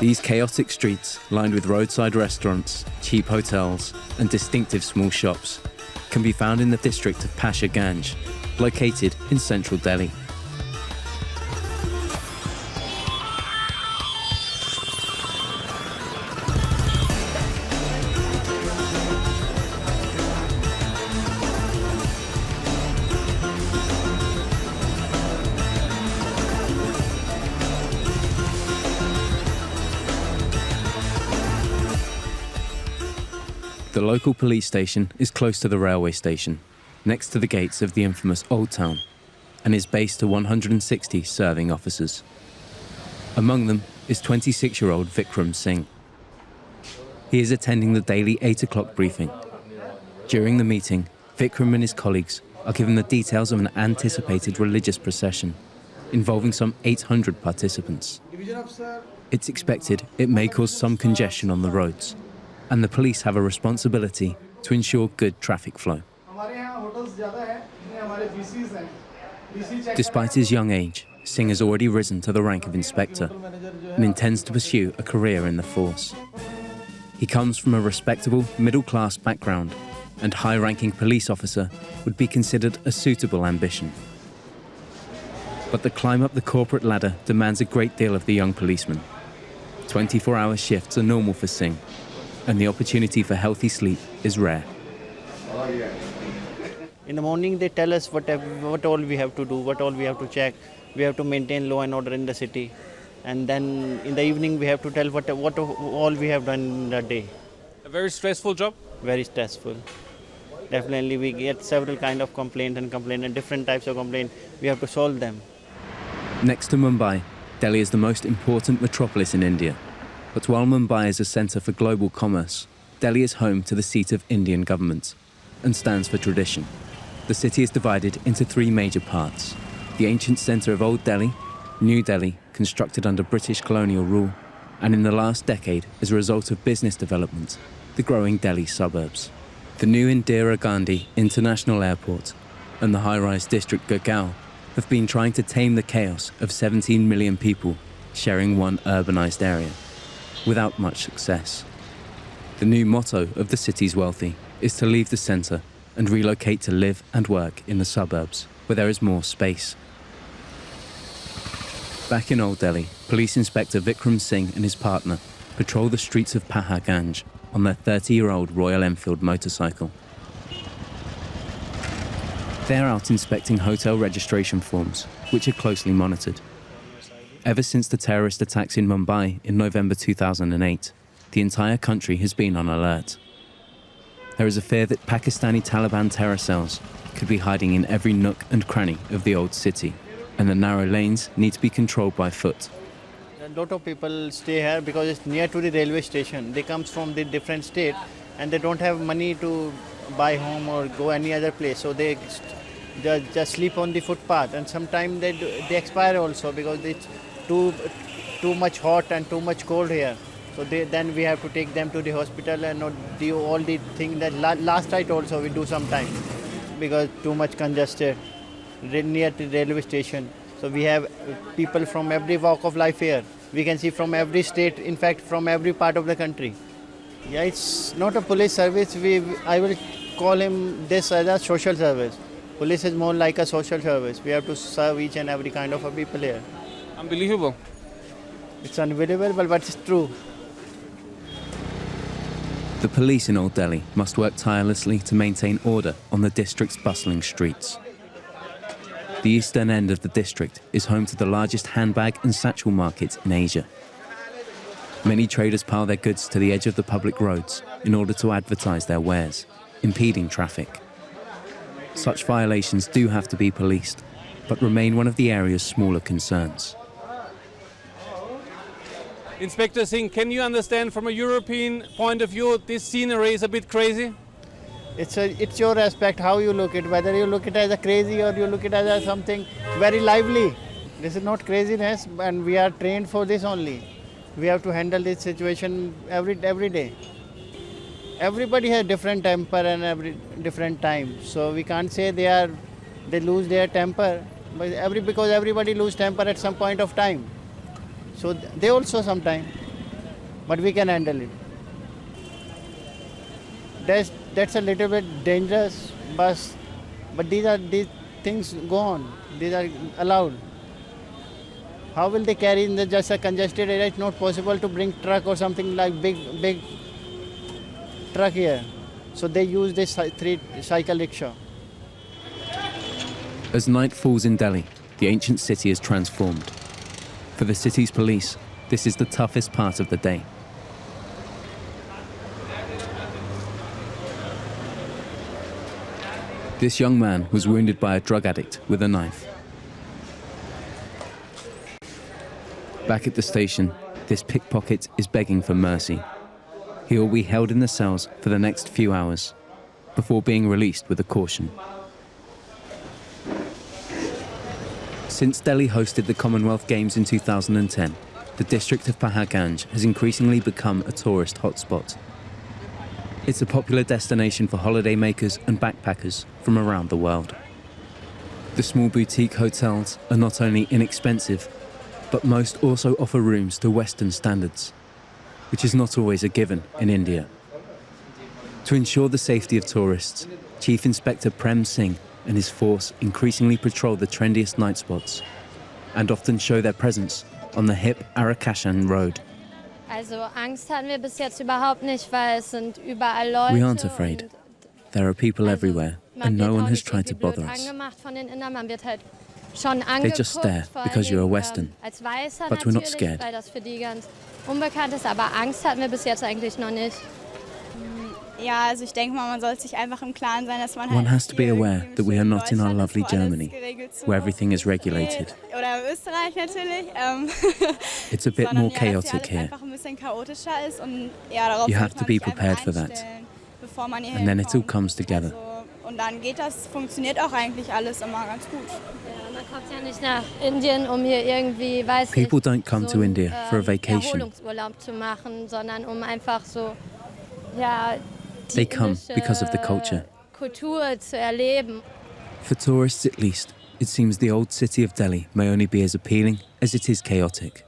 These chaotic streets, lined with roadside restaurants, cheap hotels, and distinctive small shops, can be found in the district of Pasha Ganj, located in central Delhi. The local police station is close to the railway station, next to the gates of the infamous Old Town, and is based to 160 serving officers. Among them is 26-year-old Vikram Singh. He is attending the daily 8 o'clock briefing. During the meeting, Vikram and his colleagues are given the details of an anticipated religious procession involving some 800 participants. It's expected it may cause some congestion on the roads, and the police have a responsibility to ensure good traffic flow. Despite his young age, Singh has already risen to the rank of inspector and intends to pursue a career in the force. He comes from a respectable middle-class background, and high-ranking police officer would be considered a suitable ambition. But the climb up the corporate ladder demands a great deal of the young policeman. 24-hour shifts are normal for Singh, and the opportunity for healthy sleep is rare. In the morning they tell us what all we have to do, what all we have to check. We have to maintain law and order in the city. And then in the evening we have to tell what all we have done in the day. A very stressful job? Very stressful. Definitely we get several kind of complaints and different types of complaints. We have to solve them. Next to Mumbai, Delhi is the most important metropolis in India. But while Mumbai is a centre for global commerce, Delhi is home to the seat of Indian government and stands for tradition. The city is divided into 3 major parts: the ancient centre of Old Delhi, New Delhi, constructed under British colonial rule, and in the last decade, as a result of business development, the growing Delhi suburbs. The new Indira Gandhi International Airport and the high-rise district Gurgaon have been trying to tame the chaos of 17 million people sharing one urbanised area, without much success. The new motto of the city's wealthy is to leave the centre and relocate to live and work in the suburbs, where there is more space. Back in Old Delhi, Police Inspector Vikram Singh and his partner patrol the streets of Pasha Ganj on their 30-year-old Royal Enfield motorcycle. They're out inspecting hotel registration forms, which are closely monitored. Ever since the terrorist attacks in Mumbai in November 2008, the entire country has been on alert. There is a fear that Pakistani Taliban terror cells could be hiding in every nook and cranny of the old city, and the narrow lanes need to be controlled by foot. A lot of people stay here because it's near to the railway station. They come from the different state and they don't have money to buy home or go any other place, so they just sleep on the footpath, and sometimes they expire also because it's too much hot and too much cold here. So then we have to take them to the hospital and not do all the things that last night also we do sometime because too much congested near the railway station. So we have people from every walk of life here. We can see from every state, in fact from every part of the country. Yeah, it's not a police service. I will call him this as a social service. Police is more like a social service. We have to serve each and every kind of people here. Unbelievable. It's unbelievable, but it's true. The police in Old Delhi must work tirelessly to maintain order on the district's bustling streets. The eastern end of the district is home to the largest handbag and satchel market in Asia. Many traders pile their goods to the edge of the public roads in order to advertise their wares, impeding traffic. Such violations do have to be policed, but remain one of the area's smaller concerns. Inspector Singh, can you understand from a European point of view, this scenery is a bit crazy? It's your aspect, how you look at it, whether you look at it as a crazy or you look at it as something very lively. This is not craziness, and we are trained for this only. We have to handle this situation every day. Everybody has different temper and every different time, so we can't say they lose their temper, but because everybody lose temper at some point of time. So they also sometimes. but we can handle it. That's a little bit dangerous, but these things go on. These are allowed. How will they carry in just a congested area? It's not possible to bring truck or something like big truck here. So they use this cycle rickshaw. As night falls in Delhi, the ancient city is transformed. For the city's police, this is the toughest part of the day. This young man was wounded by a drug addict with a knife. Back at the station, this pickpocket is begging for mercy. He will be held in the cells for the next few hours before being released with a caution. Since Delhi hosted the Commonwealth Games in 2010, the district of Paharganj has increasingly become a tourist hotspot. It's a popular destination for holidaymakers and backpackers from around the world. The small boutique hotels are not only inexpensive, but most also offer rooms to Western standards, which is not always a given in India. To ensure the safety of tourists, Chief Inspector Vikram Singh and his force increasingly patrol the trendiest night spots and often show their presence on the hip Arakashan road. Also Angst hatten wir bis jetzt überhaupt nicht, weil es sind überall Leute. We aren't afraid. There are people everywhere, and no one has tried to bother us. They just stare because you're a Western, but we're not scared. Weil das für die ganz unbekannt ist, aber Angst hatten wir bis jetzt eigentlich noch nicht. Ja, also ich denke mal, man sollte sich einfach im Klaren sein, dass man One has to be aware that we are not in our lovely Germany, where everything is regulated. Oder Österreich natürlich. It's a bit more chaotic here. You have to be prepared for that. And then it all comes together. Und dann funktioniert auch eigentlich alles immer ganz gut. Ja, man kommt ja nicht nach Indien, hier irgendwie, People don't come to India for a vacation. Erholungsurlaub zu machen, sondern einfach so, ja, They come because of the culture. Kultur zu erleben. For tourists at least, it seems the old city of Delhi may only be as appealing as it is chaotic.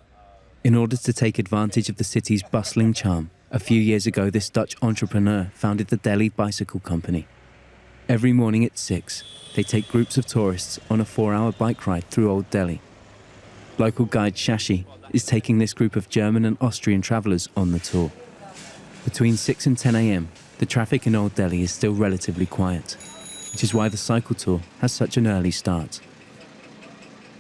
In order to take advantage of the city's bustling charm, a few years ago this Dutch entrepreneur founded the Delhi Bicycle Company. Every morning at 6, they take groups of tourists on a 4-hour bike ride through Old Delhi. Local guide Shashi is taking this group of German and Austrian travellers on the tour. Between 6 and 10 a.m, the traffic in Old Delhi is still relatively quiet, which is why the cycle tour has such an early start.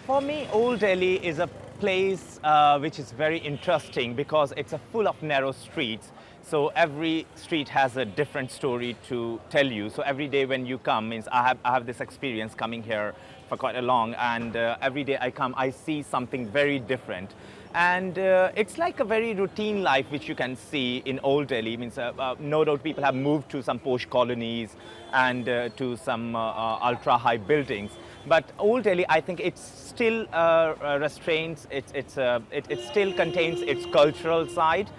For me, Old Delhi is a place which is very interesting because it's full of narrow streets. So every street has a different story to tell you. So every day when you come, means I have this experience coming here for quite a long, and every day I come, I see something very different. And it's like a very routine life which you can see in Old Delhi. Means no doubt people have moved to some posh colonies and to some ultra-high buildings. But Old Delhi, I think it still restrains, it still contains its cultural side,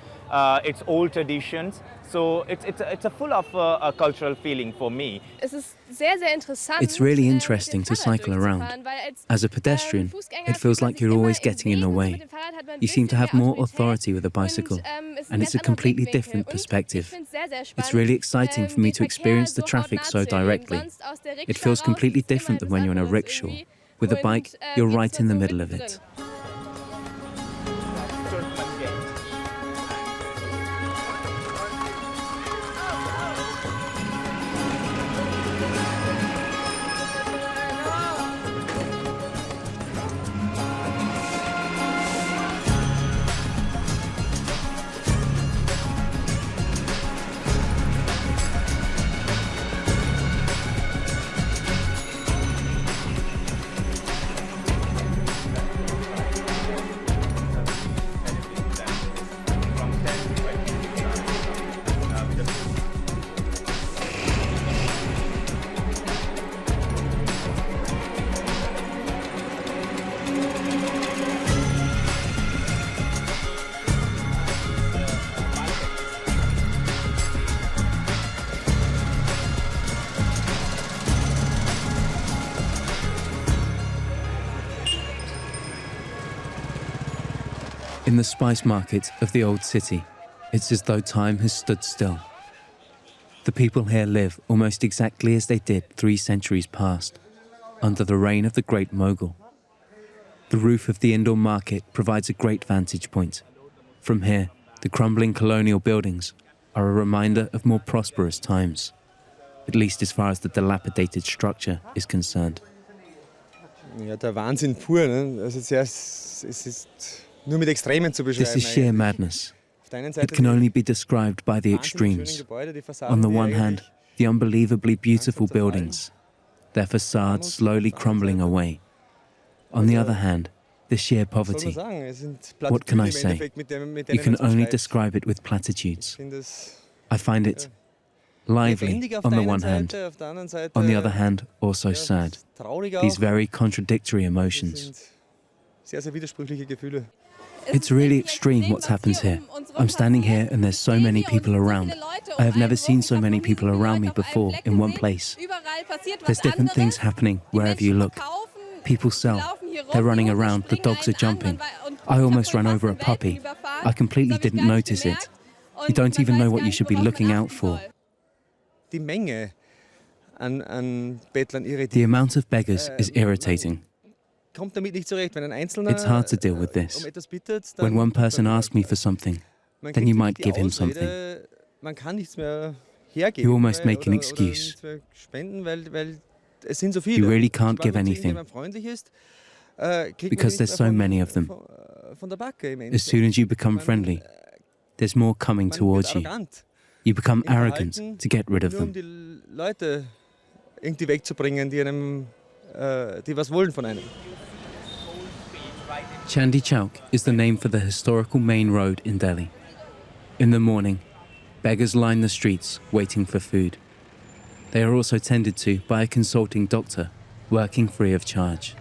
its old traditions. So it's a full of a cultural feeling for me. It's really interesting to cycle around. As a pedestrian, it feels like you're always getting in the way. You seem to have more authority with a bicycle, and it's a completely different perspective. It's really exciting for me to experience the traffic so directly. It feels completely different than when you're in a rickshaw. With a bike, you're right in the middle of it. In the spice market of the old city, It's as though time has stood still. The people here live almost exactly as they did 3 centuries past, under the reign of the Great Mogul. The roof of the indoor market provides a great vantage point. From here, the crumbling colonial buildings are a reminder of more prosperous times, at least as far as the dilapidated structure is concerned. Ja, der Wahnsinn pur. Ne? Also es ist nur mit Extremen zu beschreiben. This is sheer madness. It can only be described by the extremes. On the one hand, the unbelievably beautiful buildings, their facades slowly crumbling away. On the other hand, the sheer poverty. What can I say? You can only describe it with platitudes. I find it lively on the one hand, on the other hand, also sad. These very contradictory emotions. It's really extreme what's happened here. I'm standing here and there's so many people around. I have never seen so many people around me before in one place. There's different things happening wherever you look. People sell. They're running around. The dogs are jumping. I almost ran over a puppy. I completely didn't notice it. You don't even know what you should be looking out for. The amount of beggars is irritating. It's hard to deal with this. When one person asks me for something, then you might give him something. You almost make an excuse. You really can't give anything because there's so many of them. As soon as you become friendly, there's more coming towards you. You become arrogant to get rid of them. Chandi Chowk is the name for the historical main road in Delhi. In the morning, beggars line the streets waiting for food. They are also tended to by a consulting doctor, working free of charge.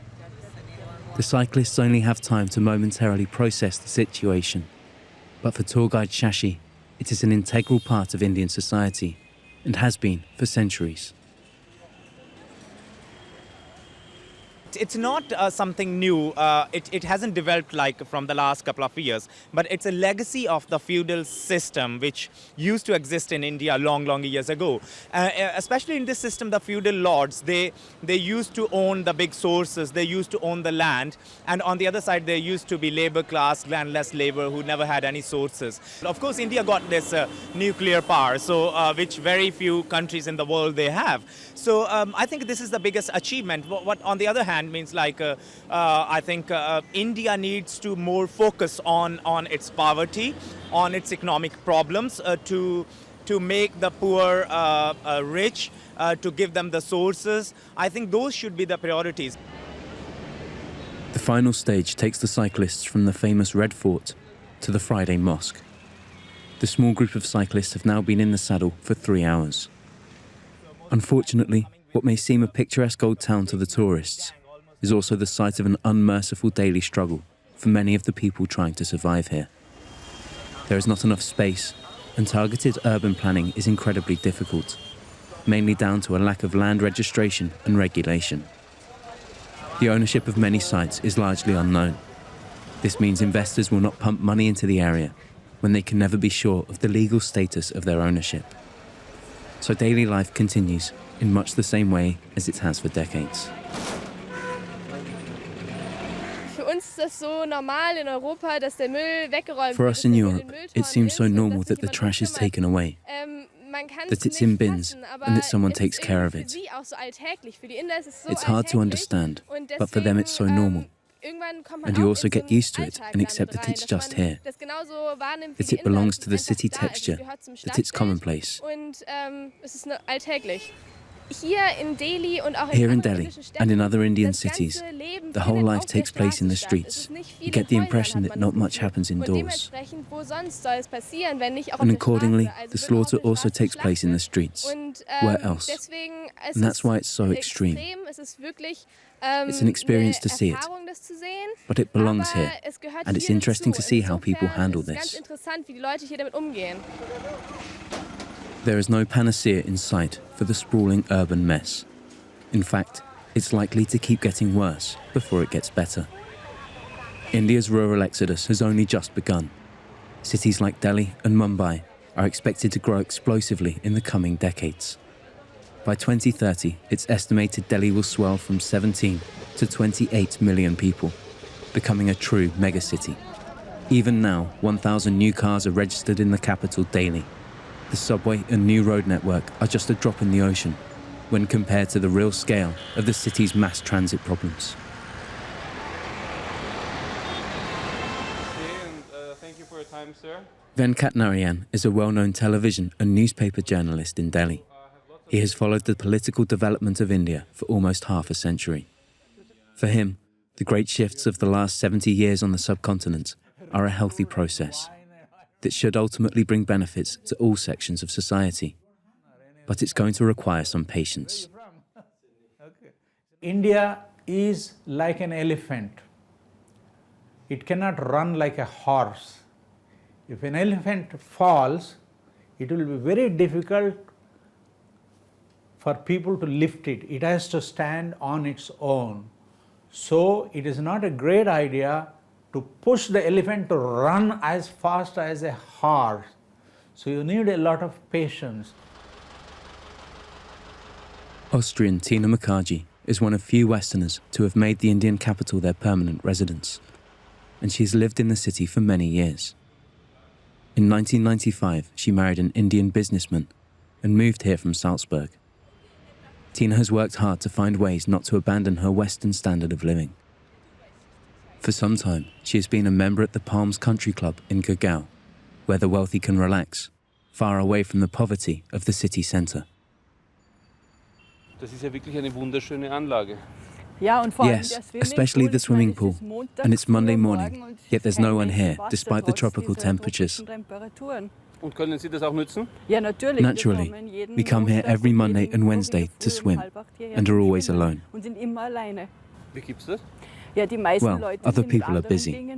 The cyclists only have time to momentarily process the situation. But for tour guide Shashi, it is an integral part of Indian society and has been for centuries. It's not something new. It hasn't developed like from the last couple of years, but it's a legacy of the feudal system which used to exist in India long years ago. Especially in this system, the feudal lords, they used to own the big sources, they used to own the land, and on the other side there used to be labor class, landless labor who never had any sources. Of course, India got this nuclear power, so which very few countries in the world they have. So I think this is the biggest achievement. What on the other hand means like I think India needs to more focus on its poverty, on its economic problems, to make the poor rich, to give them the sources. I think those should be the priorities. The final stage takes the cyclists from the famous Red Fort to the Friday Mosque. The small group of cyclists have now been in the saddle for 3 hours. Unfortunately, what may seem a picturesque old town to the tourists is also the site of an unmerciful daily struggle for many of the people trying to survive here. There is not enough space, and targeted urban planning is incredibly difficult, mainly down to a lack of land registration and regulation. The ownership of many sites is largely unknown. This means investors will not pump money into the area when they can never be sure of the legal status of their ownership. So daily life continues in much the same way as it has for decades. For us in Europe, it seems so normal that the trash is taken away, that it's in bins and that someone takes care of it. It's hard to understand, but for them it's so normal. And you also get used to it and accept that it's just here, that it belongs to the city texture, that it's commonplace. Here in Delhi and in other Indian cities, the whole life takes place in the streets. You get the impression that not much happens indoors. And accordingly, the slaughter also takes place in the streets. Where else? And that's why it's so extreme. It's an experience to see it, but it belongs here, and it's interesting to see how people handle this. There is no panacea in sight for the sprawling urban mess. In fact, it's likely to keep getting worse before it gets better. India's rural exodus has only just begun. cities like Delhi and Mumbai are expected to grow explosively in the coming decades. By 2030, it's estimated Delhi will swell from 17 to 28 million people, becoming a true megacity. Even now, 1,000 new cars are registered in the capital daily. The subway and new road network are just a drop in the ocean when compared to the real scale of the city's mass transit problems. Thank you for your time, sir. Venkat Narayan is a well-known television and newspaper journalist in Delhi. He has followed the political development of India for almost half a century. For him, the great shifts of the last 70 years on the subcontinent are a healthy process that should ultimately bring benefits to all sections of society. But it's going to require some patience. India is like an elephant. It cannot run like a horse. If an elephant falls, it will be very difficult for people to lift it. It has to stand on its own. So it is not a great idea to push the elephant to run as fast as a horse. So you need a lot of patience. Austrian Tina Mukherjee is one of few Westerners to have made the Indian capital their permanent residence, and she's lived in the city for many years. In 1995, she married an Indian businessman and moved here from Salzburg. Tina has worked hard to find ways not to abandon her Western standard of living. For some time, she has been a member at the Palms Country Club in Gurgaon, where the wealthy can relax, far away from the poverty of the city centre. Das ist ja wirklich eine wunderschöne Anlage. Yes, especially the swimming pool. And it's Monday morning, yet there's no one here, despite the tropical temperatures. Und können Sie das auch nutzen? Naturally, we come here every Monday and Wednesday to swim, and are always alone. Wie gibt's das? Well, other people are busy.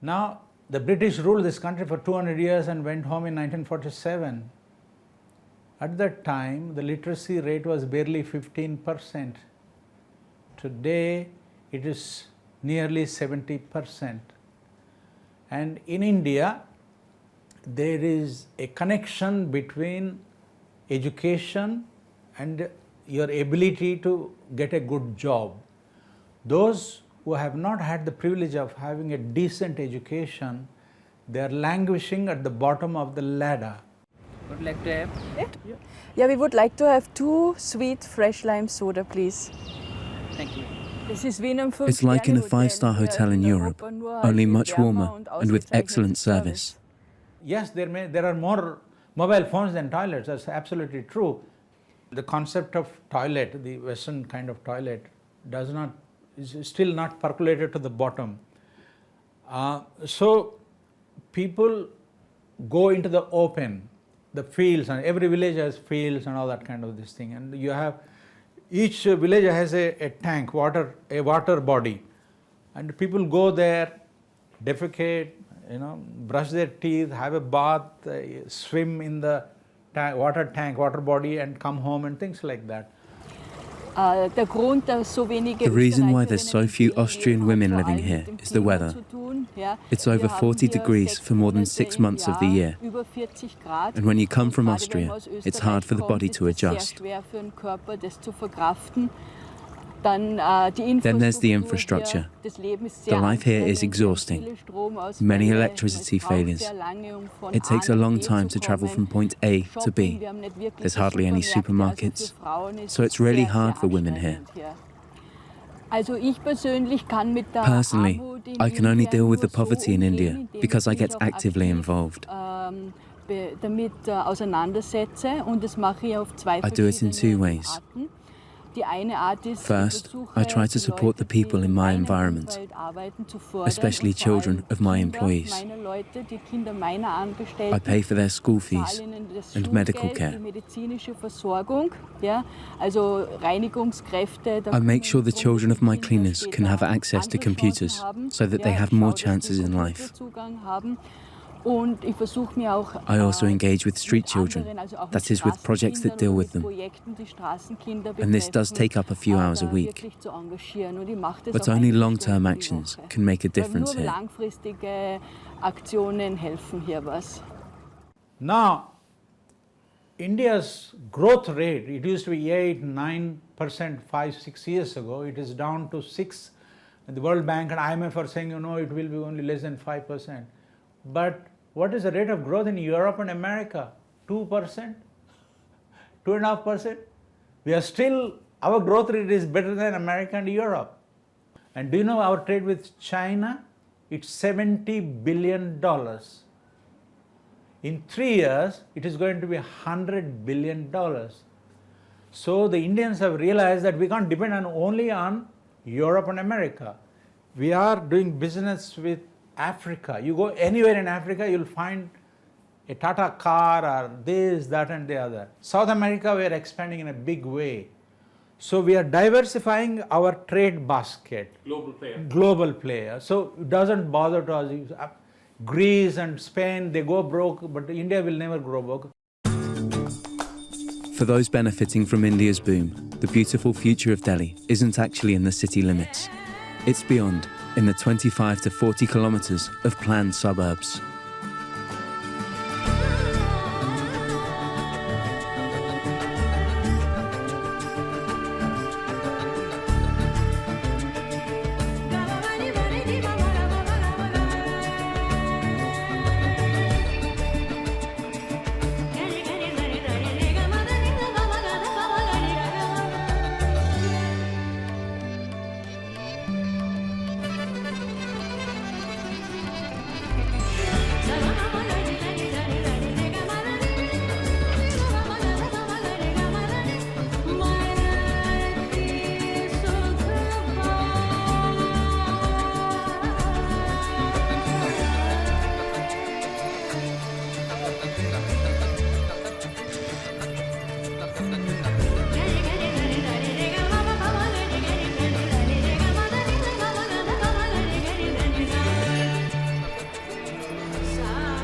Now, the British ruled this country for 200 years and went home in 1947. At that time, the literacy rate was barely 15%. Today, it is nearly 70%. And in India, there is a connection between education and your ability to get a good job. Those who have not had the privilege of having a decent education, they are languishing at the bottom of the ladder. Would you like to have it? Yeah, we would like to have 2 sweet fresh lime soda, please. Thank you. It's like in a 5-star hotel in Europe, only much warmer and with excellent service. Yes, there are more mobile phones than toilets, that's absolutely true. The concept of toilet, the Western kind of toilet, is still not percolated to the bottom. So people go into the open, the fields, and every village has fields and all that kind of this thing. And you have, each village has a tank, a water body. And people go there, defecate, brush their teeth, have a bath, swim in the water body and come home and things like that. The reason why there's so few Austrian women living here is the weather. It's over 40 degrees for more than 6 months of the year. And when you come from Austria, it's hard for the body to adjust. Then there's the infrastructure. The life here is exhausting. Many electricity failures. It takes a long time to travel from point A to B. There's hardly any supermarkets, so it's really hard for women here. Personally, I can only deal with the poverty in India because I get actively involved. I do it in 2 ways. First, I try to support the people in my environment, especially children of my employees. I pay for their school fees and medical care. I make sure the children of my cleaners can have access to computers so that they have more chances in life. Und ich versuche mir auch I also engage with street children, anderen, also auch that is with projects that deal with them. Projekten, die Straßenkinder And this does betreffen, take up a few hours a week. wirklich zu engagieren. Und ich mache das But auch only einige long-term Stunden die actions Woche. can make a difference Nur here. langfristige Aktionen helfen hier was. Now, India's growth rate, it used to be 8-9% 5-6 years ago. It is down to 6. And the World Bank and IMF are saying, you know, it will be only less than 5%. But what is the rate of growth in Europe and America? 2%? 2.5%? We are still, our growth rate is better than America and Europe. And do you know our trade with China? It's $70 billion. In 3 years, it is going to be $100 billion. So the Indians have realized that we can't depend only on Europe and America. We are doing business with Africa. You go anywhere in Africa, you'll find a Tata car or this, that and the other. South America, we are expanding in a big way. So we are diversifying our trade basket. Global player. So it doesn't bother to us. Greece and Spain, they go broke, but India will never grow broke. For those benefiting from India's boom, the beautiful future of Delhi isn't actually in the city limits. It's beyond, in the 25 to 40 kilometers of planned suburbs.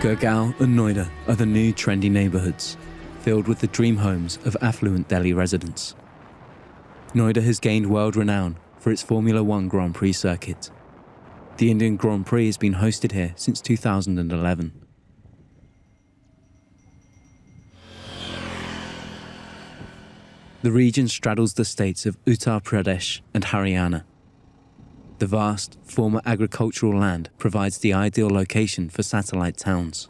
Gurgaon and Noida are the new trendy neighbourhoods, filled with the dream homes of affluent Delhi residents. Noida has gained world renown for its Formula One Grand Prix circuit. The Indian Grand Prix has been hosted here since 2011. The region straddles the states of Uttar Pradesh and Haryana. The vast, former agricultural land provides the ideal location for satellite towns.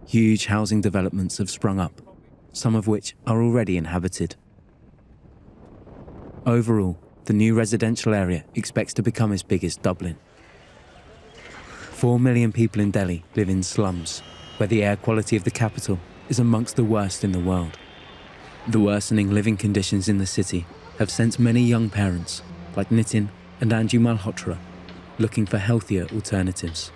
Huge housing developments have sprung up, some of which are already inhabited. Overall, the new residential area expects to become as big as Dublin. 4 million people in Delhi live in slums, where the air quality of the capital is amongst the worst in the world. The worsening living conditions in the city have sent many young parents, like Nitin and Anju Malhotra, looking for healthier alternatives.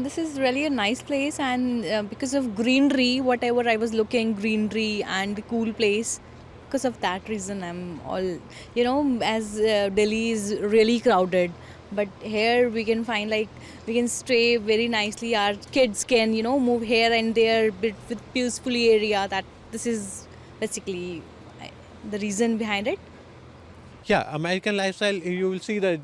This is really a nice place, and because of greenery, whatever I was looking, greenery and the cool place, because of that reason I'm all, you know, as Delhi is really crowded, but here we can find like, we can stay very nicely, our kids can, you know, move here and there with peaceful area. That this is basically the reason behind it. Yeah, American lifestyle, you will see the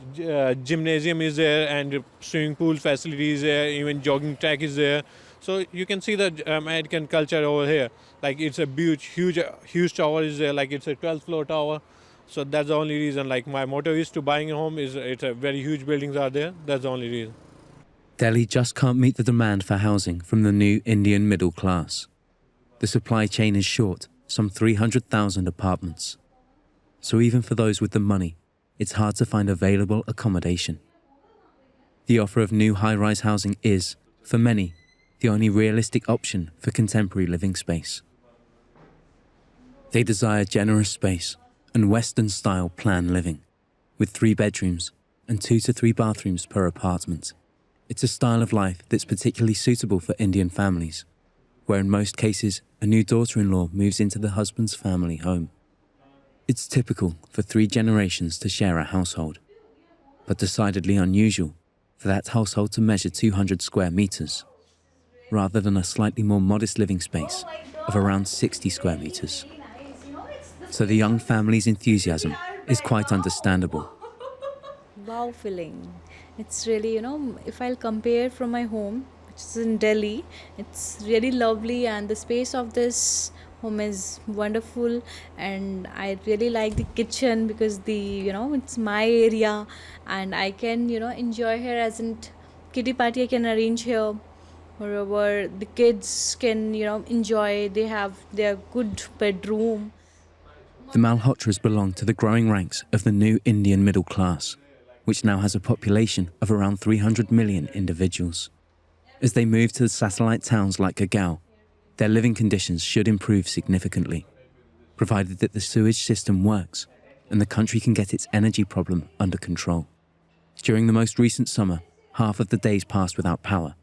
gymnasium is there and swimming pool facilities there, even jogging track is there. So you can see the American culture over here. Like it's a huge tower is there, like it's a 12th floor tower. So that's the only reason, like my motto is to buying a home is it's a very huge buildings are there. That's the only reason. Delhi just can't meet the demand for housing from the new Indian middle class. The supply chain is short, some 300,000 apartments. So even for those with the money, it's hard to find available accommodation. The offer of new high-rise housing is, for many, the only realistic option for contemporary living space. They desire generous space and Western-style plan living, with 3 bedrooms and 2 to 3 bathrooms per apartment. It's a style of life that's particularly suitable for Indian families, where in most cases, a new daughter-in-law moves into the husband's family home. It's typical for 3 generations to share a household, but decidedly unusual for that household to measure 200 square meters, rather than a slightly more modest living space of around 60 square meters. So the young family's enthusiasm is quite understandable. Wow feeling. It's really, if I'll compare from my home, which is in Delhi, it's really lovely, and the space of this home is wonderful, and I really like the kitchen because it's my area, and I can, enjoy here as in kitty party I can arrange here, wherever the kids can, enjoy. They have their good bedroom. The Malhotras belong to the growing ranks of the new Indian middle class, which now has a population of around 300 million individuals. As they move to the satellite towns like Gurgaon, their living conditions should improve significantly, provided that the sewage system works and the country can get its energy problem under control. During the most recent summer, half of the days passed without power.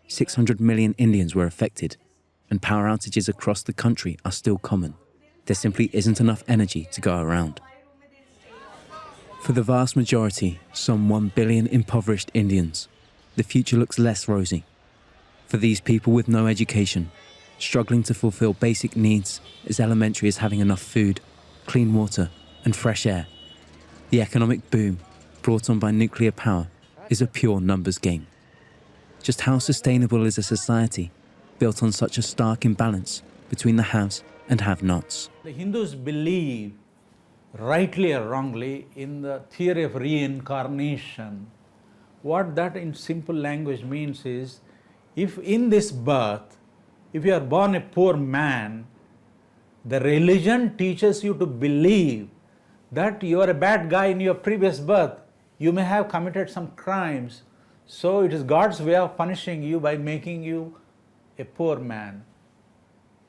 600 million Indians were affected, and power outages across the country are still common. There simply isn't enough energy to go around. For the vast majority, some 1 billion impoverished Indians, the future looks less rosy. For these people with no education, struggling to fulfill basic needs as elementary as having enough food, clean water, and fresh air, the economic boom brought on by nuclear power is a pure numbers game. Just how sustainable is a society built on such a stark imbalance between the haves and have-nots? The Hindus believe, rightly or wrongly, in the theory of reincarnation. What that in simple language means is, if in this birth, if you are born a poor man, the religion teaches you to believe that you are a bad guy in your previous birth. You may have committed some crimes, so it is God's way of punishing you by making you a poor man.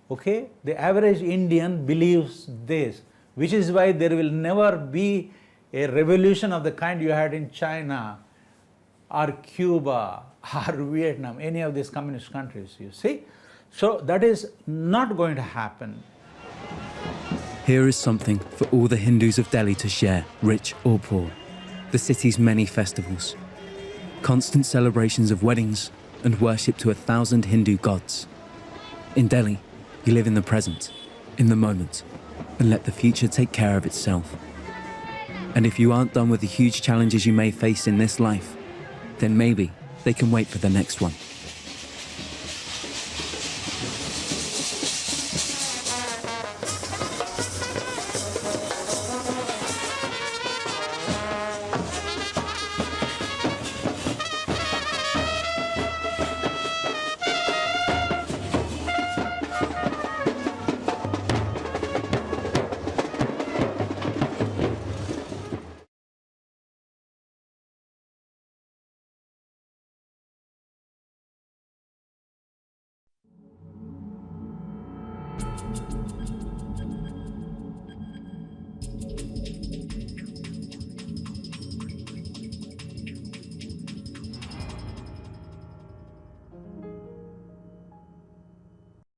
Okay? The average Indian believes this, which is why there will never be a revolution of the kind you had in China or Cuba or Vietnam, any of these communist countries, you see. So that is not going to happen. Here is something for all the Hindus of Delhi to share, rich or poor. The city's many festivals, constant celebrations of weddings and worship to 1,000 Hindu gods. In Delhi, you live in the present, in the moment, and let the future take care of itself. And if you aren't done with the huge challenges you may face in this life, then maybe they can wait for the next one.